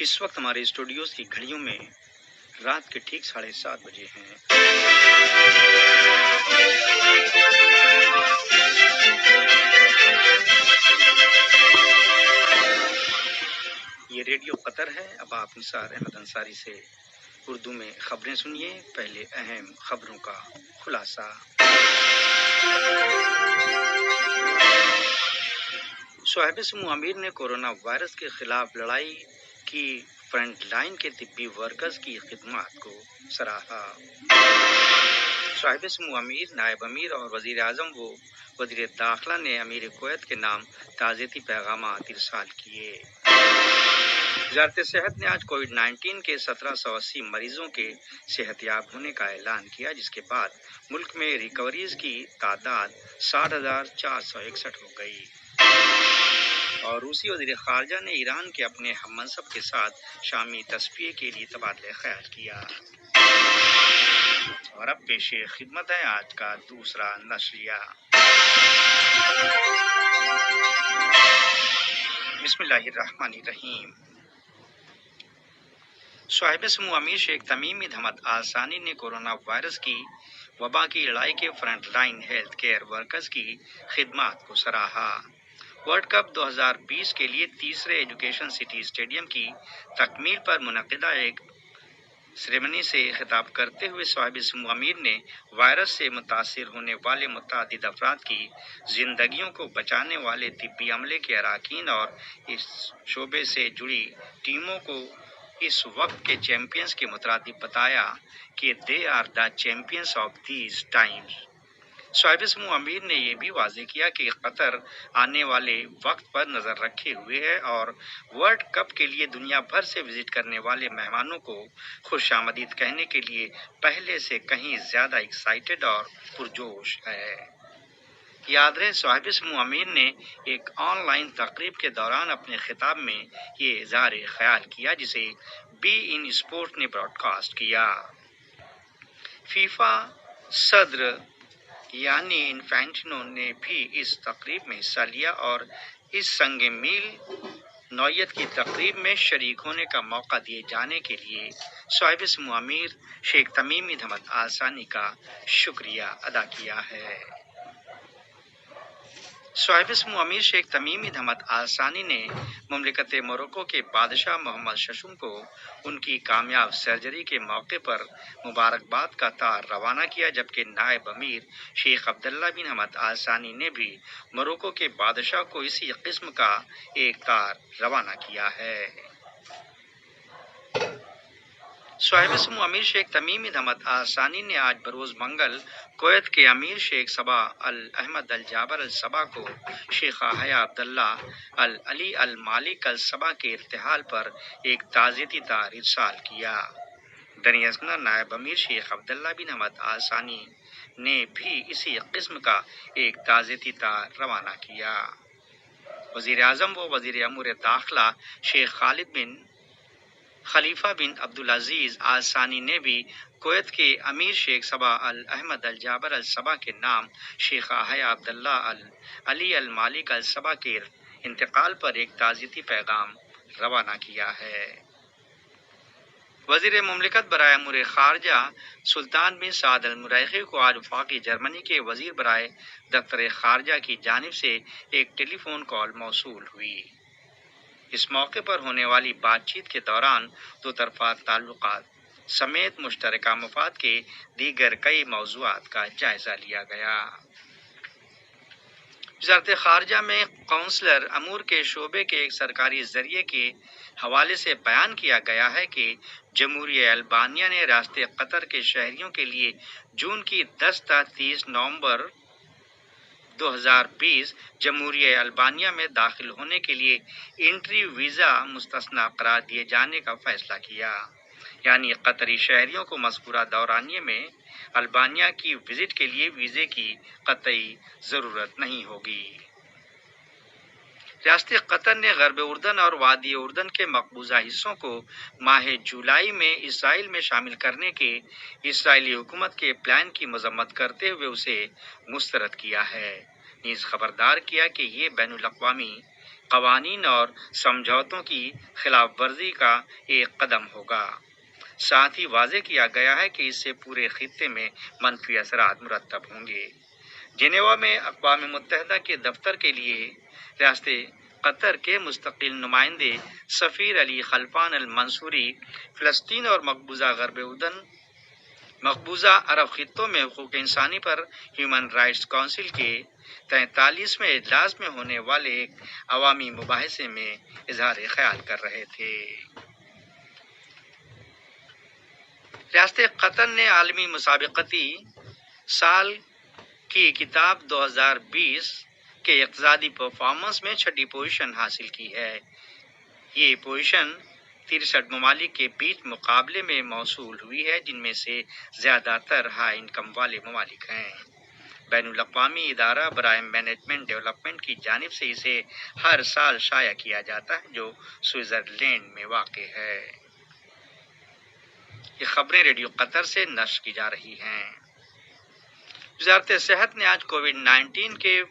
اس وقت ہمارے اسٹوڈیوز کی گھڑیوں میں رات کے ٹھیک 7:30 بجے ہیں۔ یہ ریڈیو قطر ہے۔ اب آپ نثار احمد انصاری سے اردو میں خبریں سنیے۔ پہلے اہم خبروں کا خلاصہ۔ صاحب سمو امیر نے کورونا وائرس کے خلاف لڑائی کی فرنٹ لائن کے طبی ورکرز کی خدمات کو سراہا۔ صاحب سمو امیر، نائب امیر اور وزیر اعظم و وزیر داخلہ نے امیر کویت کے نام تعزیتی پیغامات ارسال کیے۔ وزارت صحت نے آج کووڈ 19 کے 1780 مریضوں کے صحت یاب ہونے کا اعلان کیا، جس کے بعد ملک میں ریکوریز کی تعداد 60,461 ہو گئی۔ اور روسی وزیر خارجہ نے ایران کے اپنے ہم منصب کے ساتھ شامی تصفیے کے لیے تبادلہ خیال کیا۔ اور اب پیش خدمت ہے آج کا دوسرا نشریہ۔ بسم اللہ الرحمن الرحیم۔ صاحب سمو امیر شیخ تمیم بن حمد آل ثانی نے کورونا وائرس کی وبا کی لڑائی کے front line health care workers کی خدمات کو سراہا۔ ورلڈ کپ 2020 کے لیے تیسرے ایجوکیشن سٹی اسٹیڈیم کی تکمیل پر منعقدہ ایک سیریمنی سے خطاب کرتے ہوئے صاحب سمو امیر نے وائرس سے متاثر ہونے والے متعدد افراد کی زندگیوں کو بچانے والے طبی عملے کے اراکین اور اس شعبے سے جڑی ٹیموں کو اس وقت کے چیمپئنز کے مترادف بتایا کہ they are the champions of these times. صاحب سمو امیر نے یہ بھی واضح کیا کہ قطر آنے والے وقت پر نظر رکھے ہوئے ہے اور ورلڈ کپ کے لیے دنیا بھر سے وزٹ کرنے والے مہمانوں کو خوش آمدید کہنے کے لیے پہلے سے کہیں زیادہ ایکسائٹڈ اور پرجوش ہے۔ یاد رہے صاحب سمو امیر نے ایک آن لائن تقریب کے دوران اپنے خطاب میں یہ اظہار خیال کیا، جسے بی ان اسپورٹ نے براڈ کاسٹ کیا۔ فیفا صدر یعنی انفینٹینو نے بھی اس تقریب میں حصہ لیا اور اس سنگ میل نوعیت کی تقریب میں شریک ہونے کا موقع دیے جانے کے لیے صاحب سمو امیر شیخ تمیم بن حمد آل ثانی کا شکریہ ادا کیا ہے۔ صاحب سمو امیر شیخ تمیم بن حمد آل ثانی نے مملکت موروکو کے بادشاہ محمد ششم کو ان کی کامیاب سرجری کے موقع پر مبارکباد کا تار روانہ کیا، جبکہ نائب امیر شیخ عبداللہ بن حمد آل ثانی نے بھی موروکو کے بادشاہ کو اسی قسم کا ایک تار روانہ کیا ہے۔ صاحب سمو امیر شیخ تمیم بن حمد آل ثانی نے آج بروز منگل کویت کے امیر شیخ صبا احمد الجابر الصبا کو شیخ حیا عبداللہ علی المالک الصبا کے ارتحال پر ایک تعزیتی تار ارسال کیا۔ دریں اثنا نائب امیر شیخ عبداللہ بن حمد آل ثانی نے بھی اسی قسم کا ایک تعزیتی تار روانہ کیا۔ وزیر اعظم و وزیر امور داخلہ شیخ خالد بن خلیفہ بن عبدالعزیز آل ثانی نے بھی کویت کے امیر شیخ صبا احمد الجابر الصبا کے نام شیخ حیا عبداللہ علی المالک الصبا کے انتقال پر ایک تعزیتی پیغام روانہ کیا ہے۔ وزیر مملکت برائے امور خارجہ سلطان بن سعد المریخی کو آج وفاقی جرمنی کے وزیر برائے دفتر خارجہ کی جانب سے ایک ٹیلی فون کال موصول ہوئی۔ اس موقع پر ہونے والی بات چیت کے دوران دو طرفہ تعلقات سمیت مشترکہ مفاد کے دیگر کئی موضوعات کا جائزہ لیا گیا۔ وزارت خارجہ میں قونصلر امور کے شعبے کے ایک سرکاری ذریعے کے حوالے سے بیان کیا گیا ہے کہ جمہوریہ البانیہ نے ریاست قطر کے شہریوں کے لیے جون کی 10 تا 30 نومبر 2020 جمہوریہ البانیہ میں داخل ہونے کے لیے انٹری ویزا مستثنی قرار دیے جانے کا فیصلہ کیا، یعنی قطری شہریوں کو مذکورہ دورانیے میں البانیہ کی وزٹ کے لیے ویزے کی قطعی ضرورت نہیں ہوگی۔ ریاست قطر نے غرب اردن اور وادی اردن کے مقبوضہ حصوں کو ماہ جولائی میں اسرائیل میں شامل کرنے کے اسرائیلی حکومت کے پلان کی مذمت کرتے ہوئے اسے مسترد کیا ہے، نیز خبردار کیا کہ یہ بین الاقوامی قوانین اور سمجھوتوں کی خلاف ورزی کا ایک قدم ہوگا۔ ساتھ ہی واضح کیا گیا ہے کہ اس سے پورے خطے میں منفی اثرات مرتب ہوں گے۔ جنیوا میں اقوام متحدہ کے دفتر کے لیے ریاست قطر کے مستقل نمائندے سفیر علی خلفان المنصوری فلسطین اور مقبوضہ عرب خطوں میں حقوق انسانی پر ہیومن رائٹس کونسل کے 43ویں اجلاس میں ہونے والے ایک عوامی مباحثے میں اظہار خیال کر رہے تھے۔ ریاست قطر نے عالمی مسابقتی سال کی کتاب 2020 کے اقتصادی پرفارمنس میں 6ٹھی پوزیشن حاصل کی ہے۔ یہ پوزیشن 63 ممالک کے بیچ مقابلے میں موصول ہوئی ہے، جن میں سے زیادہ تر ہائی انکم والے ممالک ہیں۔ بین الاقوامی ادارہ برائے مینجمنٹ ڈیولپمنٹ کی جانب سے اسے ہر سال شائع کیا جاتا ہے، جو سوئٹزرلینڈ میں واقع ہے۔ یہ خبریں ریڈیو قطر سے نشر کی جا رہی ہیں۔ وزارت صحت نے آج کووڈ-19 کے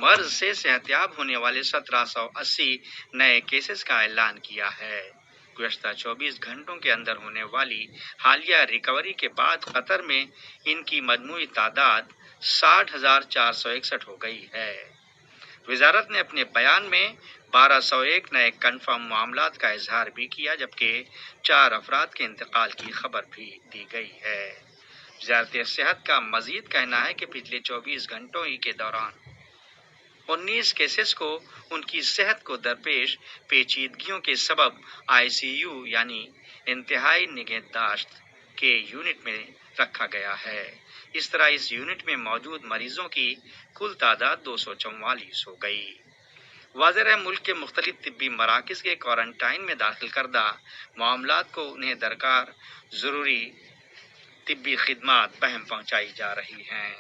مرض سے صحت یاب ہونے والے 1780 نئے کیسز کا اعلان کیا ہے۔ گزشتہ 24 گھنٹوں کے اندر ہونے والی حالیہ ریکوری کے بعد قطر میں ان کی مجموعی تعداد 60,461 ہو گئی ہے۔ وزارت نے اپنے بیان میں 1201 نئے کنفرم معاملات کا اظہار بھی کیا، جبکہ 4 افراد کے انتقال کی خبر بھی دی گئی ہے۔ وزارت صحت کا مزید کہنا ہے کہ پچھلے 24 گھنٹوں ہی کے دوران 19 کیسز کو ان کی صحت کو درپیش پیچیدگیوں کے سبب ICU یعنی انتہائی نگہداشت کے یونٹ میں رکھا گیا ہے۔ اس طرح اس یونٹ میں موجود مریضوں کی کل تعداد 244 ہو گئی۔ واضح رہے ملک کے مختلف طبی مراکز کے کوارنٹائن میں داخل کردہ معاملات کو انہیں درکار ضروری طبی خدمات بہم پہنچائی جا رہی ہیں۔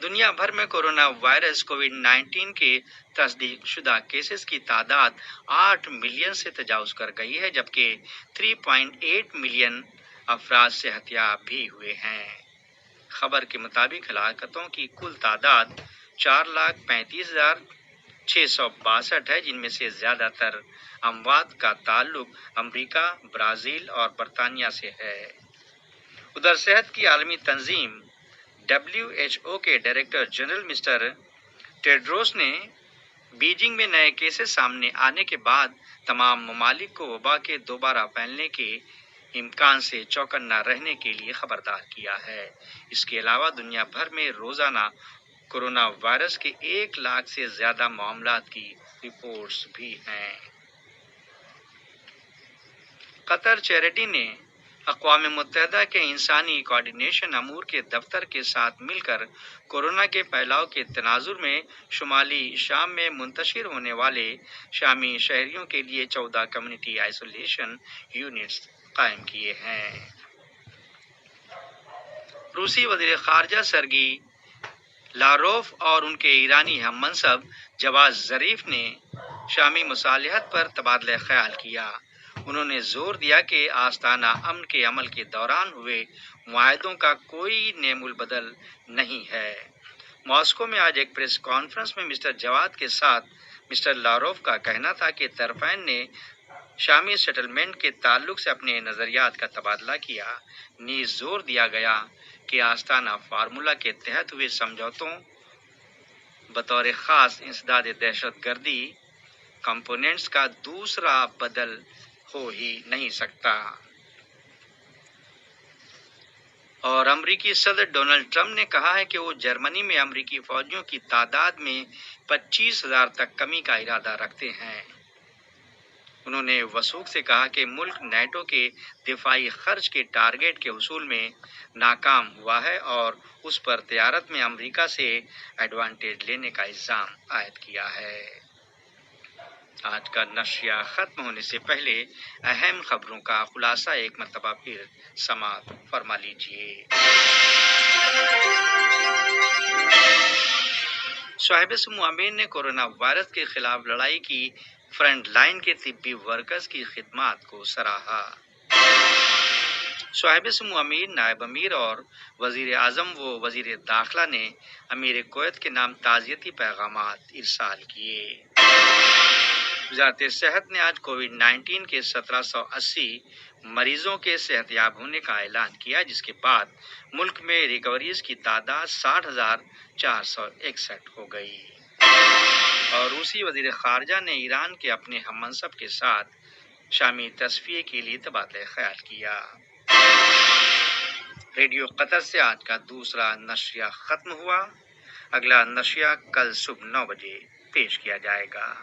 دنیا بھر میں کورونا وائرس کووڈ-19 کے تصدیق شدہ کیسز کی تعداد 8 ملین سے تجاوز کر گئی ہے، جبکہ 3.8 ملین افراد صحت یاب بھی ہوئے ہیں۔ خبر کے مطابق ہلاکتوں کی کل تعداد 4,35,662 ہے، جن میں سے زیادہ تر اموات کا تعلق امریکہ، برازیل اور برطانیہ سے ہے۔ ادھر صحت کی عالمی تنظیم WHO کے ڈائریکٹر جنرل مسٹر ٹیڈروس نے بیجنگ میں نئے کیسز سامنے آنے کے بعد تمام ممالک کو وبا کے دوبارہ پھیلنے کے امکان سے چوکنا رہنے کے لیے خبردار کیا ہے۔ اس کے علاوہ دنیا بھر میں روزانہ کورونا وائرس کے 1 لاکھ سے زیادہ معاملات کی رپورٹس بھی ہیں۔ قطر چیریٹی نے اقوام متحدہ کے انسانی کوآرڈینیشن امور کے دفتر کے ساتھ مل کر کورونا کے پھیلاؤ کے تناظر میں شمالی شام میں منتشر ہونے والے شامی شہریوں کے لیے 14 کمیونٹی آئسولیشن یونٹس قائم کیے ہیں۔ روسی وزیر خارجہ سرگی لاروف اور ان کے ایرانی ہم منصب جواد ظریف نے شامی مصالحت پر تبادلہ خیال کیا۔ انہوں نے زور دیا کہ آستانہ امن کے عمل کے دوران ہوئے معاہدوں کا کوئی نعم البدل نہیں ہے۔ ماسکو میں آج ایک پریس کانفرنس میں مسٹر جواد کے ساتھ مسٹر لاروف کا کہنا تھا کہ طرفین نے شامی سیٹلمنٹ کے تعلق سے اپنے نظریات کا تبادلہ کیا۔ نیز زور دیا گیا کہ آستانہ فارمولہ کے تحت ہوئے سمجھوتوں بطور خاص انسداد دہشت گردی کمپوننٹس کا دوسرا بدل ہو ہی نہیں سکتا۔ اور امریکی صدر ڈونلڈ ٹرمپ نے کہا ہے کہ وہ جرمنی میں امریکی فوجیوں کی تعداد میں 25,000 تک کمی کا ارادہ رکھتے ہیں۔ انہوں نے وثوق سے کہا کہ ملک نیٹو کے دفاعی خرچ کے ٹارگٹ کے حصول میں ناکام ہوا ہے اور اس پر تجارت میں امریکہ سے ایڈوانٹیج لینے کا الزام عائد کیا ہے۔ آج کا نشریہ ختم ہونے سے پہلے اہم خبروں کا خلاصہ ایک مرتبہ پھر سماعت فرما لیجیے۔ صاحب سمو امیر نے کورونا وائرس کے خلاف لڑائی کی فرنٹ لائن کے طبی ورکرز کی خدمات کو سراہا۔ صاحب سمو امیر، نائب امیر اور وزیر اعظم و وزیر داخلہ نے امیر کویت کے نام تعزیتی پیغامات ارسال کیے۔ وزارت صحت نے آج کووڈ 19 کے 1780 مریضوں کے صحت یاب ہونے کا اعلان کیا، جس کے بعد ملک میں ریکوریز کی تعداد 60,461 ہو گئی۔ اور روسی وزیر خارجہ نے ایران کے اپنے ہم منصب کے ساتھ شامی تصفیے کے لیے تبادلہ خیال کیا۔ ریڈیو قطر سے آج کا دوسرا نشریہ ختم ہوا۔ اگلا نشریہ کل صبح 9 بجے پیش کیا جائے گا۔